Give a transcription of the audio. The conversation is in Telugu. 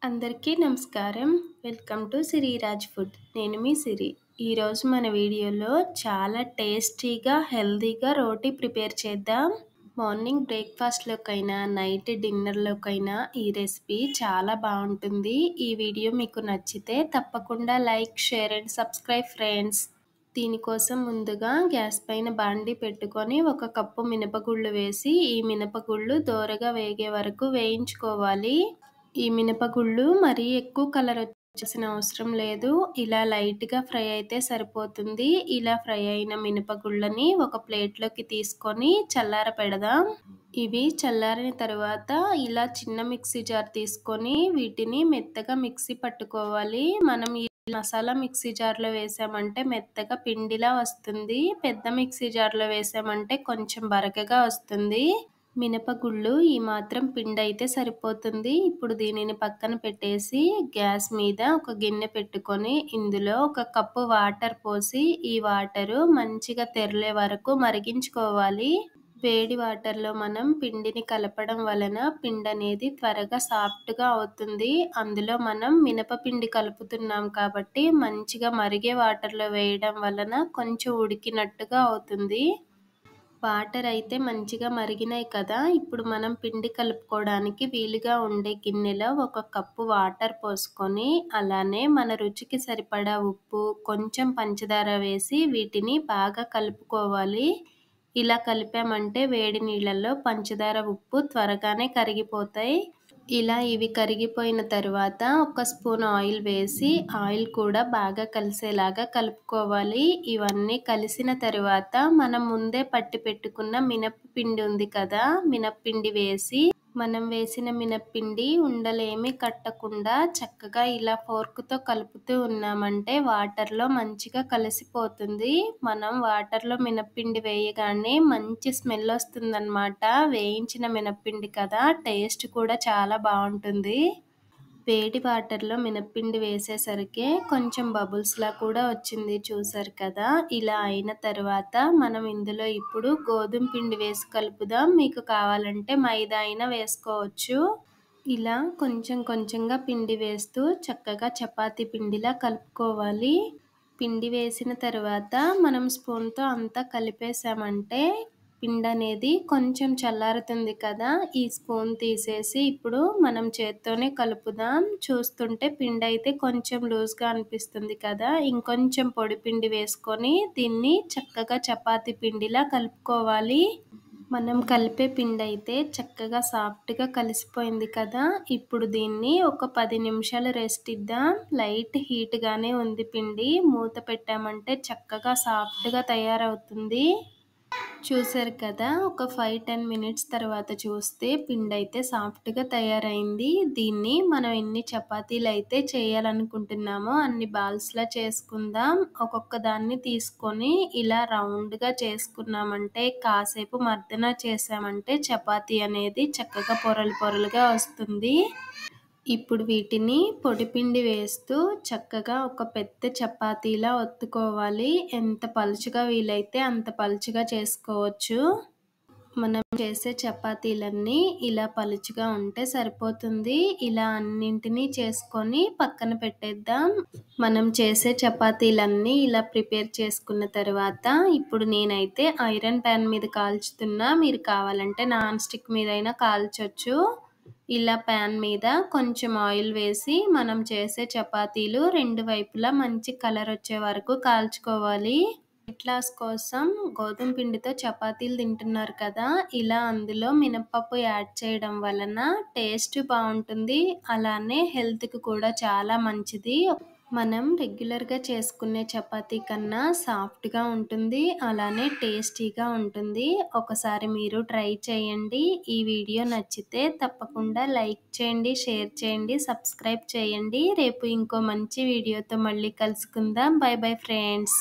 అందరికీ నమస్కారం. Welcome to Siriraj food. నేను మీ సిరి. ఈరోజు మన వీడియోలో చాలా టేస్టీగా, హెల్తీగా రోటీ ప్రిపేర్ చేద్దాం. మార్నింగ్ బ్రేక్‌ఫాస్ట్‌లోకైనా, నైట్ డిన్నర్‌లోకైనా ఈ రెసిపీ చాలా బావుంటుంది. ఈ వీడియో మీకు నచ్చితే తప్పకుండా like, share and subscribe friends. దీనికోసం ముందుగా గ్యాస్ పైన బాండీ పెట్టుకొని 1 కప్పు మినపగుళ్ళు వేసి ఈ మినపగుళ్ళు దోరగా వేగే వరకు వేయించుకోవాలి. ఈ మినపగుళ్ళు మరీ ఎక్కువ కలర్ వచ్చేసిన అవసరం లేదు. ఇలా లైట్‌గా ఫ్రై అయితే సరిపోతుంది. ఇలా ఫ్రై అయిన మినపగుళ్ళని ఒక ప్లేట్‌లోకి తీసుకొని చల్లారపెడదాం. ఇవి చల్లారిన తర్వాత ఇలా చిన్న మిక్సీ జార్ తీసుకొని వీటిని మెత్తగా మిక్సీ పట్టుకోవాలి. మనం ఈ మసాలా మిక్సీ జార్‌లో వేసామంటే మెత్తగా పిండిలా వస్తుంది. పెద్ద మిక్సీ జార్‌లో వేసామంటే కొంచెం బరకగా వస్తుంది. మినపగుళ్ళు ఈ మాత్రం పిండైతే సరిపోతుంది. ఇప్పుడు దీనిని పక్కన పెట్టేసి గ్యాస్ మీద ఒక గిన్నె పెట్టుకొని ఇందులో 1 కప్పు వాటర్ పోసి ఈ వాటరు మంచిగా తెరలే వరకు మరిగించుకోవాలి. వేడి వాటర్‌లో మనం పిండిని కలపడం వలన పిండనేది త్వరగా సాఫ్ట్‌గా అవుతుంది. అందులో మనం మినపపిండి కలుపుతున్నాం కాబట్టి మంచిగా మరిగే వాటర్‌లో వేయడం వలన కొంచెం ఉడికినట్టుగా అవుతుంది. వాటర్ అయితే మంచిగా మరిగినాయి కదా! ఇప్పుడు మనం పిండి కలుపుకోవడానికి వీలుగా ఉండే గిన్నెలో 1 కప్పు వాటర్ పోసుకొని, అలానే మన రుచికి సరిపడా ఉప్పు, కొంచెం పంచదార వేసి వీటిని బాగా కలుపుకోవాలి. ఇలా కలిపామంటే వేడి నీళ్ళల్లో పంచదార, ఉప్పు త్వరగానే కరిగిపోతాయి. ఇలా ఇవి కరిగిపోయిన తరువాత 1 స్పూన్ ఆయిల్ వేసి ఆయిల్ కూడా బాగా కలిసేలాగా కలుపుకోవాలి. ఇవన్నీ కలిసిన తరువాత మనం ముందే పట్టి పెట్టుకున్న మినపపిండి ఉంది కదా! మినపపిండి వేసి మనం వేసిన మినపపిండి ఉండలేమీ కట్టకుండా చక్కగా ఇలా ఫోర్క్‌తో కలుపుతూ ఉన్నామంటే వాటర్‌లో మంచిగా కలిసిపోతుంది. మనం వాటర్‌లో మినపపిండి వేయగానే మంచి స్మెల్ వస్తుందన్నమాట. వేయించిన మినపపిండి కదా! టేస్ట్ కూడా చాలా బావుంటుంది. వేడి వాటర్‌లో మినపపిండి వేసేసరికి కొంచెం బబుల్స్‌లా కూడా వచ్చింది చూసారు కదా! ఇలా అయిన తర్వాత మనం ఇందులో ఇప్పుడు గోధుమ పిండి వేసి కలుపుదాం. మీకు కావాలంటే మైదా అయినా వేసుకోవచ్చు. ఇలా కొంచెం కొంచెంగా పిండి వేస్తూ చక్కగా చపాతీ పిండిలా కలుపుకోవాలి. పిండి వేసిన తరువాత మనం స్పూన్‌తో అంతా కలిపేసామంటే పిండనేది కొంచెం చల్లారుతుంది కదా! ఈ స్పూన్ తీసేసి ఇప్పుడు మనం చేత్తోనే కలుపుదాం. చూస్తుంటే పిండైతే కొంచెం లూజ్‌గా అనిపిస్తుంది కదా! ఇంకొంచెం పొడి పిండి వేసుకొని దీన్ని చక్కగా చపాతీ పిండిలా కలుపుకోవాలి. మనం కలిపే పిండైతే చక్కగా సాఫ్ట్‌గా కలిసిపోయింది కదా! ఇప్పుడు దీన్ని ఒక 10 నిమిషాలు రెస్ట్ ఇద్దాం. లైట్ హీట్‌గానే ఉంది పిండి. మూత పెట్టామంటే చక్కగా సాఫ్ట్‌గా తయారవుతుంది. చూసారు కదా! ఒక 5, 10 మినిట్స్ తర్వాత చూస్తే పిండైతే సాఫ్ట్‌గా తయారైంది. దీన్ని మనం ఎన్ని చపాతీలైతే చేయాలనుకుంటున్నామో అన్ని బాల్స్‌లా చేసుకుందాం. ఒక్కొక్క దాన్ని తీసుకొని ఇలా రౌండ్‌గా చేసుకున్నామంటే కాసేపు మర్దన చేసామంటే చపాతీ అనేది చక్కగా పొరలు పొరలుగా వస్తుంది. ఇప్పుడు వీటిని పొడిపిండి వేస్తూ చక్కగా ఒక పెద్ద చపాతీలా ఒత్తుకోవాలి. ఎంత పలుచగా వీలైతే అంత పలుచగా చేసుకోవచ్చు. మనం చేసే చపాతీలన్నీ ఇలా పలుచగా ఉంటే సరిపోతుంది. ఇలా అన్నింటినీ చేసుకొని పక్కన పెట్టేద్దాం. మనం చేసే చపాతీలన్నీ ఇలా ప్రిపేర్ చేసుకున్న తర్వాత ఇప్పుడు నేనైతే ఐరన్ ప్యాన్ మీద కాల్చుతున్నా. మీరు కావాలంటే నాన్ స్టిక్ మీదైనా కాల్చొచ్చు. ఇలా ప్యాన్ మీద కొంచెం ఆయిల్ వేసి మనం చేసే చపాతీలు 2 వైపులా మంచి కలర్ వచ్చే వరకు కాల్చుకోవాలి. వెయిట్ లాస్ కోసం గోధుమ పిండితో చపాతీలు తింటున్నారు కదా! ఇలా అందులో మినపప్పు యాడ్ చేయడం వలన టేస్ట్ బావుంటుంది. అలానే హెల్త్‌కి కూడా చాలా మంచిది. మనం రెగ్యులర్‌గా చేసుకునే చపాతీ కన్నా సాఫ్ట్‌గా ఉంటుంది. అలానే టేస్టీగా ఉంటుంది. ఒకసారి మీరు ట్రై చేయండి. ఈ వీడియో నచ్చితే తప్పకుండా లైక్ చేయండి, షేర్ చేయండి, సబ్స్క్రైబ్ చేయండి. రేపు ఇంకో మంచి వీడియోతో మళ్ళీ కలుసుకుందాం. By bye friends.